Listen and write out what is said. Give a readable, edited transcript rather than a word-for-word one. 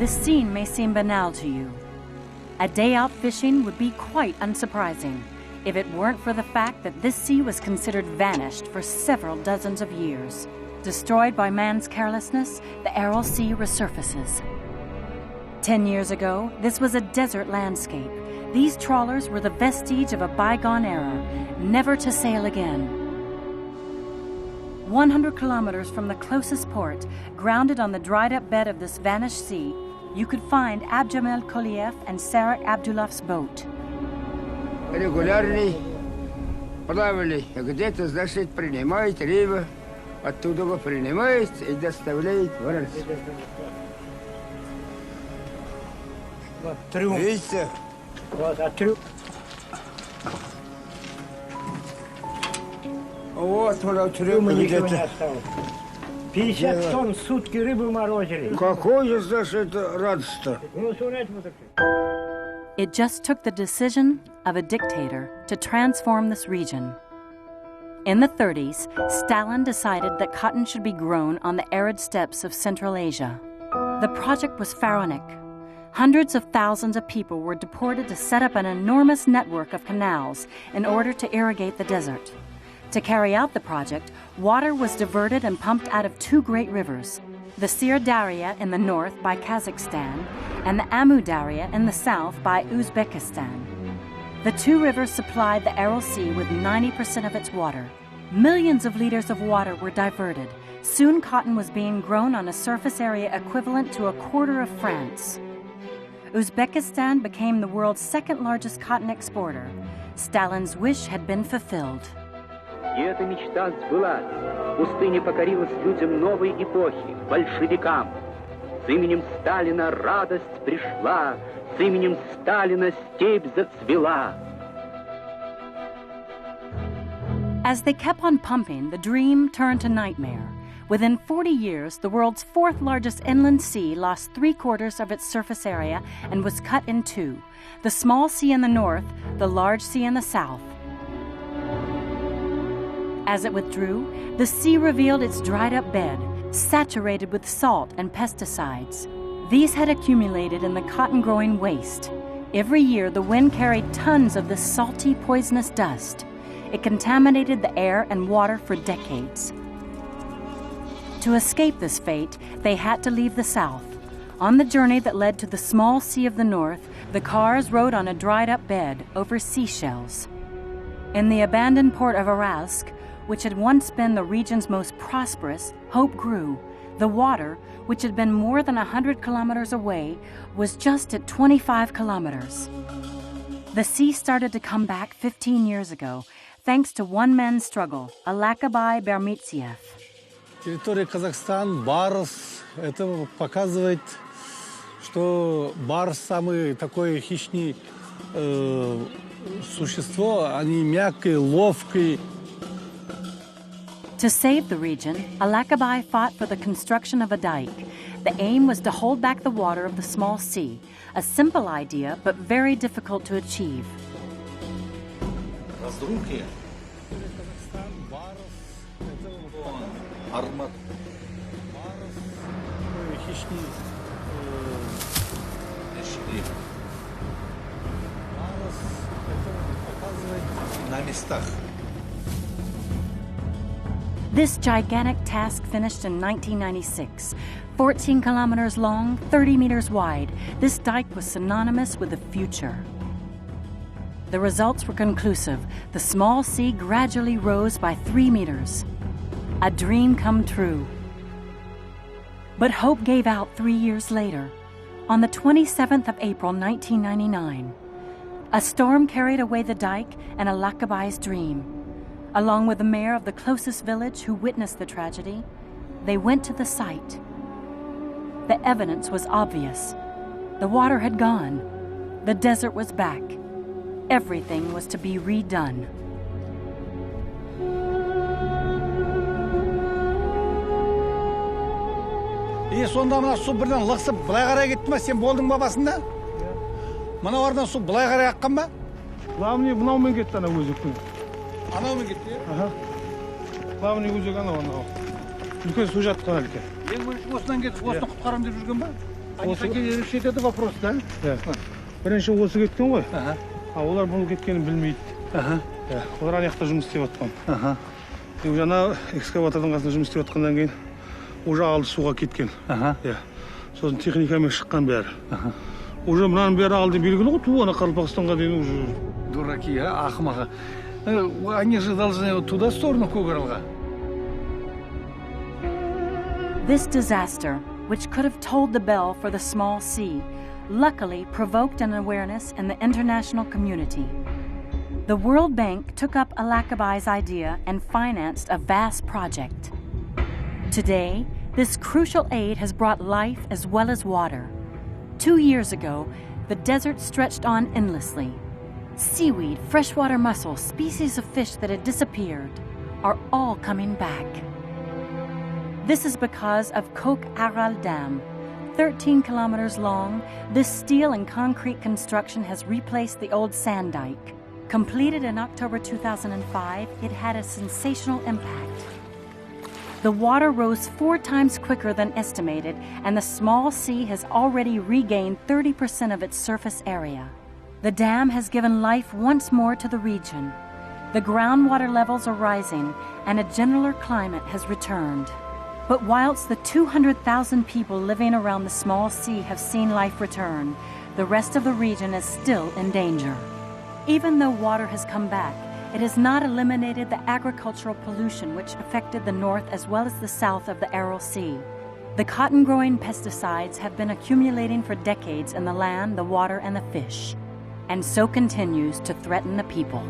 This scene may seem banal to you. A day out fishing would be quite unsurprising if it weren't for the fact that this sea was considered vanished for several dozens of years. Destroyed by man's carelessness, the Aral Sea resurfaces. 10 years ago, this was a desert landscape. These trawlers were the vestige of a bygone era, never to sail again. 100 kilometers from the closest port, grounded on the dried-up bed of this vanished sea, you could find Abdjamel Koliev and Sarek Abdulov's boat. Регулярный плавали, где-то, значит, принимает рыбу, оттуда его принимает и доставляет в Аральск. Видите? Вот он трюм где-то. 50 тонн в сутки рыбы морозили. Какой же, значит, радость-то? It just took the decision of a dictator to transform this region. In the 30s, Stalin decided that cotton should be grown on the arid steppes of Central Asia. The project was pharaonic. Hundreds of thousands of people were deported to set up an enormous network of canals in order to irrigate the desert. To carry out the project, water was diverted and pumped out of two great rivers, the Sir Darya in the north by Kazakhstan and the Amu Darya in the south by Uzbekistan. The two rivers supplied the Aral Sea with 90% of its water. Millions of liters of water were diverted. Soon cotton was being grown on a surface area equivalent to a quarter of France. Uzbekistan became the world's second largest cotton exporter. Stalin's wish had been fulfilled. И эта мечта сбылась. Пустыня покорилась людям новой эпохи, большевикам. С именем Сталина радость пришла, с именем Сталина степь зацвела. As they kept on pumping, the dream turned to nightmare. Within 40 years, the world's fourth largest inland sea lost 3/4 of its surface area and was cut in two. The small sea in the north, the large sea in the south. As it withdrew, the sea revealed its dried-up bed, saturated with salt and pesticides. These had accumulated in the cotton-growing waste. Every year, the wind carried tons of this salty, poisonous dust. It contaminated the air and water for decades. To escape this fate, they had to leave the south. On the journey that led to the small sea of the north, the cars rode on a dried-up bed over seashells. In the abandoned port of Aralsk, which had once been the region's most prosperous, hope grew. The water, which had been more than 100 kilometers away, was just at 25 kilometers. The sea started to come back 15 years ago, thanks to one man's struggle, Alakabai Bermitsiev. Территория Казахстан, барс, это показывает, что барс самый такое хищное существо, они мягкие, ловкие. To save the region, Alakabai fought for the construction of a dike. The aim was to hold back the water of the small sea, a simple idea but very difficult to achieve. Разрухи. Армат. Хищный. На местах. This gigantic task finished in 1996. 14 kilometers long, 30 meters wide, this dike was synonymous with the future. The results were conclusive. The small sea gradually rose by 3 meters. A dream come true. But hope gave out 3 years later. On the 27th of April, 1999, a storm carried away the dike and Alakabai's dream. Along with the mayor of the closest village who witnessed the tragedy, they went to the site. The evidence was obvious. The water had gone. The desert was back. Everything was to be redone. Сонда мына су бірден лықсып былай қарай кетті ма? Сен болдың ба басында? Мына ордан су былай қарай аққан ба? Главный мынаумен кетті ана өзектің. Анаумен кетті, Аха. Главный өзек анау. Үлкен су жатқан әлке. Ең бірінші осынан кетіп, осыны құтқарам деп жүрген ба? Они хотели решить этот вопрос, да? Бірінші осы кеткен ғой. Олар бұл кеткенін білмейді. Олар аяқта жұмыс істеп жатқан. Жаңа экскаватордың қасында жұмыс істеп жатқаннан кейін уже алды суға кеткен. Сосын техникамен шыққан бәрі. Уже мынаның бәрі алды белгілі ғой, ту ана Қарақалпақстанға дейін уже. Дураки, ақымағы. Они же должны туда сторону, к Аралға. This disaster, which could have tolled the bell for the small sea, luckily provoked an awareness in the international community. The World Bank took up Alakabai's idea and financed a vast project. Today, this crucial aid has brought life as well as water. 2 years ago, the desert stretched on endlessly. Seaweed, freshwater mussels, species of fish that had disappeared are all coming back. This is because of Kok Aral Dam. 13 kilometers long, this steel and concrete construction has replaced the old sand dike. Completed in October 2005, it had a sensational impact. The water rose 4 times quicker than estimated, and the small sea has already regained 30% of its surface area. The dam has given life once more to the region. The groundwater levels are rising, and a gentler climate has returned. But whilst the 200,000 people living around the small sea have seen life return, the rest of the region is still in danger. Even though water has come back, it has not eliminated the agricultural pollution which affected the north as well as the south of the Aral Sea. The cotton-growing pesticides have been accumulating for decades in the land, the water, and the fish, and so continues to threaten the people.